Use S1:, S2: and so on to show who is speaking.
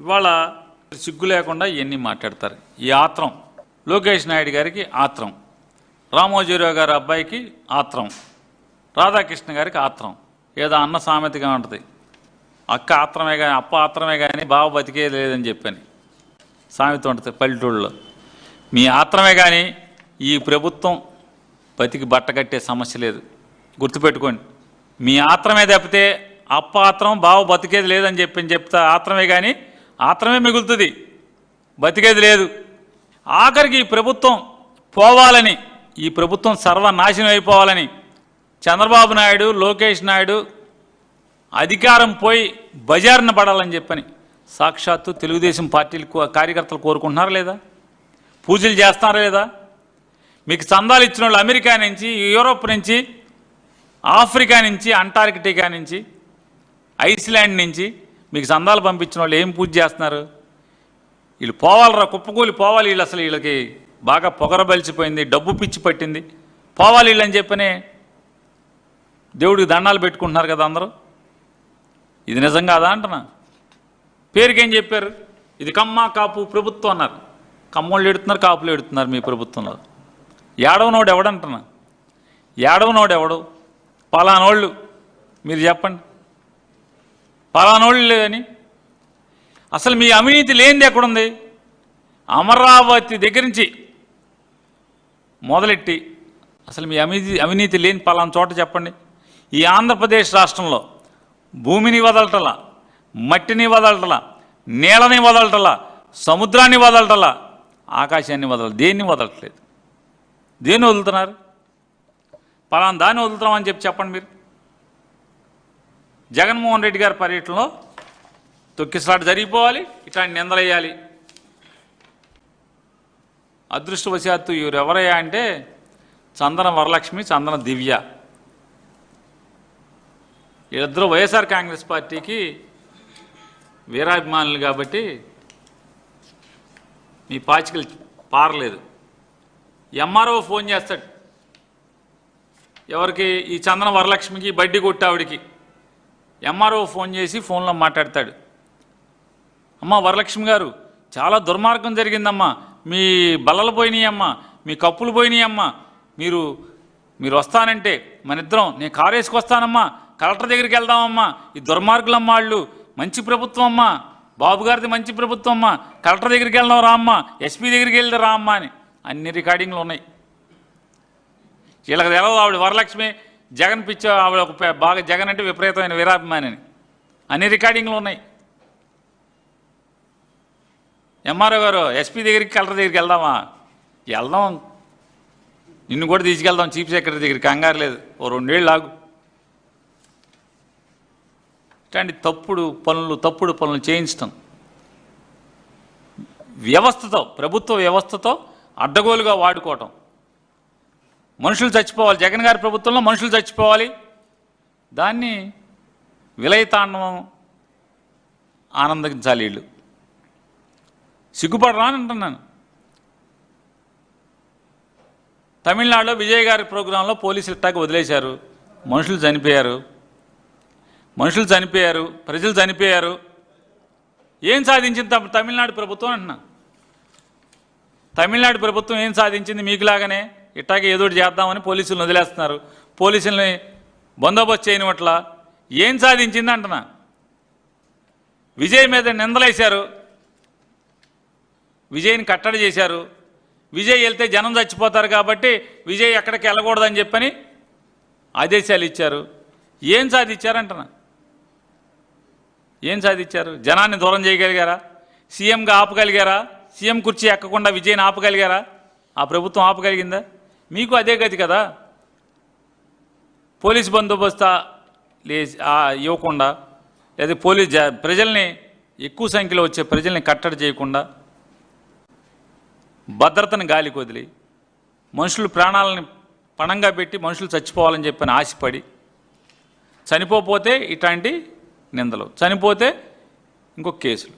S1: ఇవాళ సిగ్గు లేకుండా ఇవన్నీ మాట్లాడతారు. ఈ ఆత్రం లోకేష్ నాయుడు గారికి ఆత్రం, రామోజీరావు గారి అబ్బాయికి ఆత్రం, రాధాకృష్ణ గారికి ఆత్రం. ఏదో అన్న సామెతగా ఉంటుంది, అక్క ఆత్రమే కానీ అప్ప ఆత్రమే కానీ బావ బతికే లేదని చెప్పని సామెత ఉంటుంది పల్లెటూళ్ళలో. మీ ఆత్రమే కానీ ఈ ప్రభుత్వం బతికి బట్టగట్టే సమస్య లేదు, గుర్తుపెట్టుకోండి. మీ ఆత్రమే తప్పితే అప్ప ఆత్రం బావ బతికేది లేదని చెప్తా ఆత్రమే కానీ ఆత్రమే మిగులుతుంది, బతికేది లేదు. ఆఖరికి ఈ ప్రభుత్వం పోవాలని, ఈ ప్రభుత్వం సర్వనాశనం అయిపోవాలని చంద్రబాబు నాయుడు, లోకేష్ నాయుడు అధికారం పోయి బజారున పడాలని చెప్పని సాక్షాత్తు తెలుగుదేశం పార్టీలు కార్యకర్తలు కోరుకుంటున్నారా లేదా? పూజలు చేస్తున్నారా లేదా? మీకు చందాలు ఇచ్చిన వాళ్ళు అమెరికా నుంచి, యూరోప్ నుంచి, ఆఫ్రికా నుంచి, అంటార్కిటికా నుంచి, ఐస్లాండ్ నుంచి మీకు చందాలు పంపించిన వాళ్ళు ఏం పూజ చేస్తున్నారు? వీళ్ళు పోవాలరా, కుప్పకూలి పోవాలి వీళ్ళు, అసలు వీళ్ళకి బాగా పొగరబలిచిపోయింది, డబ్బు పిచ్చి పట్టింది, పోవాలి వీళ్ళని చెప్పనే దేవుడికి దండాలు పెట్టుకుంటున్నారు కదా అందరూ. ఇది నిజం కాదా అంటున్నా? పేరుకేం చెప్పారు? ఇది కమ్మ కాపు ప్రభుత్వం అన్నారు. కమ్మోళ్ళు ఎడుతున్నారు, కాపులు ఎడుతున్నారు మీ ప్రభుత్వంలో. ఏడవనోడు ఎవడంటున్నా? ఏడవనోడు ఎవడు? పలానోళ్ళు మీరు చెప్పండి, పలానోళ్ళు లేదని. అసలు మీ అవినీతి లేనిది ఎక్కడుంది? అమరావతి దగ్గర నుంచి మొదలెట్టి అసలు మీ అవినీతి లేని పలానా చోట చెప్పండి. ఈ ఆంధ్రప్రదేశ్ రాష్ట్రంలో భూమిని వదలటలా, మట్టిని వదలటలా, నీళ్ళని వదలటలా, సముద్రాన్ని వదలటలా, ఆకాశాన్ని దేన్ని వదలట్లేదు. దేన్ని వదులుతున్నారు? పలానా దాన్ని వదులుతున్నామని చెప్పండి మీరు. జగన్మోహన్ రెడ్డి గారి పర్యటనలో తొక్కిసలాట జరిగిపోవాలి, ఇట్లాంటి నిందలేయాలి. అదృష్టవశాత్తు ఎవరయ్యా అంటే చందన వరలక్ష్మి, చందన దివ్య, వీళ్ళిద్దరూ వైఎస్ఆర్ కాంగ్రెస్ పార్టీకి వీరాభిమానులు కాబట్టి మీ పాచికలు పారలేదు. ఎంఆర్ఓ ఫోన్ చేస్తాడు ఎవరికి? ఈ చందన వరలక్ష్మికి, బడ్డీ కొట్టావిడికి ఎంఆర్ఓ ఫోన్ చేసి ఫోన్లో మాట్లాడతాడు. అమ్మ వరలక్ష్మి గారు, చాలా దుర్మార్గం జరిగిందమ్మా, మీ బల్లలు పోయినాయమ్మా, మీ కప్పులు పోయినాయమ్మా, మీరు వస్తానంటే మన ఇద్దరం నేను కారు వేసుకొస్తానమ్మా, కలెక్టర్ దగ్గరికి వెళ్దామమ్మా, ఈ దుర్మార్గులమ్మ వాళ్ళు, మంచి ప్రభుత్వం అమ్మా, బాబు గారిది మంచి ప్రభుత్వం అమ్మా, కలెక్టర్ దగ్గరికి వెళ్దాం రా అమ్మా, ఎస్పీ దగ్గరికి వెళ్దాం రా అమ్మా అని అన్ని రికార్డింగ్లు ఉన్నాయి. వీళ్ళకి తెలవదు ఆవిడ వరలక్ష్మి జగన్ పిచ్చ, ఆవిడ ఒక బాగా జగన్ అంటే విపరీతమైన వీరాభిమాని అని అన్ని రికార్డింగ్లు ఉన్నాయి. ఎంఆర్ఓ గారు, ఎస్పీ దగ్గరికి కలెక్టర్ దగ్గరికి వెళ్దామా? వెళ్దాం, నిన్ను కూడా తీసుకెళ్దాం చీఫ్ సెక్రటరీ దగ్గరికి, కంగారు లేదు, ఓ 2 ఏళ్ళు ఆగు. ఇట్లాంటి తప్పుడు పనులు చేయించటం, వ్యవస్థతో, ప్రభుత్వ వ్యవస్థతో అడ్డగోలుగా వాడుకోవటం. మనుషులు చచ్చిపోవాలి, జగన్ గారి ప్రభుత్వంలో మనుషులు చచ్చిపోవాలి, దాన్ని విలయతాండవం ఆనందించాలి వీళ్ళు. సిగ్గుపడరా అని అంటున్నాను. తమిళనాడులో విజయ్ గారి ప్రోగ్రాంలో పోలీసులు ఇట్టాక వదిలేశారు, మనుషులు చనిపోయారు, ప్రజలు చనిపోయారు. ఏం సాధించింది తమిళనాడు ప్రభుత్వం అంటున్నా? తమిళనాడు ప్రభుత్వం ఏం సాధించింది? మీకులాగానే ఇట్టాగే ఏదోటి చేద్దామని పోలీసులను వదిలేస్తున్నారు, పోలీసుల్ని బందోబస్తు చేయనివట్ల. ఏం సాధించింది అంటున్నా? విజయ్ మీద నిందలేశారు, విజయ్ని కట్టడి చేశారు. విజయ్ వెళ్తే జనం చచ్చిపోతారు కాబట్టి విజయ్ ఎక్కడికి వెళ్ళకూడదని చెప్పని ఆదేశాలు ఇచ్చారు. ఏం సాధించారంటున్నా? ఏం సాధించారు? జనాన్ని దూరం చేయగలిగారా? సీఎంగా ఆపగలిగారా? సీఎం కుర్చీ ఎక్కకుండా విజయ్ని ఆపగలిగారా? ఆ ప్రభుత్వం ఆపగలిగిందా? మీకు అదే గతి కదా. పోలీస్ బందోబస్తు ఇవ్వకుండా, లేదా ప్రజల్ని, ఎక్కువ సంఖ్యలో వచ్చే ప్రజల్ని కట్టడి చేయకుండా, భద్రతను గాలికి వదిలి, మనుషులు ప్రాణాలని పణంగా పెట్టి మనుషులు చచ్చిపోవాలని చెప్పని ఆశపడి, చనిపోతే ఇట్లాంటి నిందలు, చనిపోతే ఇంకొక కేసులు.